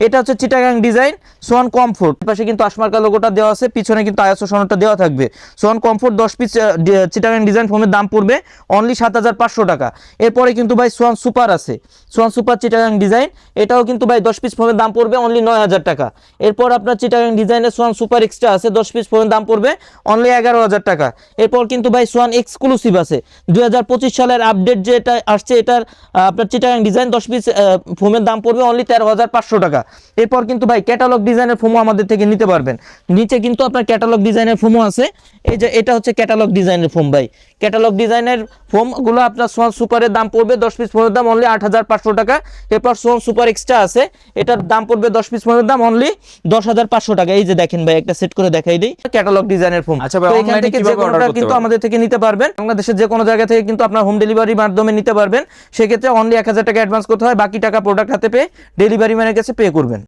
এটা হচ্ছে Chittagong design Schwann comfort, পাশে কিন্তু আসমার্কা লোগোটা দেওয়া আছে, পিছনে কিন্তু আইএসও সনদটা দেওয়া থাকবে। Swan comfort 10 piece Chittagong design ফোমের দাম পড়বে অনলি 7,500 টাকা। এরপরে কিন্তু ভাই সোয়ান সুপার আছে, সোয়ান সুপার চিটাগাং ডিজাইন, এটাও কিন্তু ভাই 10 পিস ফোমের দাম পড়বে অনলি 9,000 টাকা। এরপর আপনার চিটাগাং ডিজাইনের সোয়ান সুপার এক্সট্রা আছে, 10 পিস ফোমের দাম পড়বে অনলি 11,000 টাকা। এরপর কিন্তু ভাই সোয়ান এক্সক্লুসিভ আছে, 2025 সালের আপডেট যেটা আসছে, এটার আপনার চিটাগাং ডিজাইন 10 পিস ফোমের দাম পড়বে অনলি 13,500 টাকা। এরপর কিন্তু ভাই ক্যাটালগ ডিজাইনের ফোমও আমাদের থেকে নিতে পারবেন। নিচে কিন্তু আপনার ক্যাটালগ ডিজাইনের ফোমও আছে, এই যে এটা হচ্ছে ক্যাটালগ ডিজাইনের ফোম ভাই। ক্যাটালগ ডিজাইনের ফোমগুলো আপনার সোয়ান সুপারের দাম পড়বে 10 পিস ফোমের দাম অনলি 8,500 টাকা। এরপর সোয়ান সুপার এক্সট্রা আছে, এটার দাম পড়বে 10 পিস ফোমের দাম অনলি 10,500 টাকা। এই যে দেখেন ভাই, একটা সেট করে দেখাই দিই, ক্যাটালগ ডিজাইনের ফোম। আচ্ছা ভাই, তো এখান অনলাইনে থেকে যে কিভাবে অর্ডার কোনোটা করতে কিন্তু পারবে? আমাদের থেকে নিতে পারবেন, বাংলাদেশের যে কোনো জায়গা থেকে কিন্তু আপনার হোম ডেলিভারির মাধ্যমে নিতে পারবেন। সেক্ষেত্রে অনলি 1,000 টাকা অ্যাডভান্স করতে হয়, বাকি টাকা প্রোডাক্ট হাতে পেয়ে ডেলিভারি ম্যানের কাছে পে করবেন।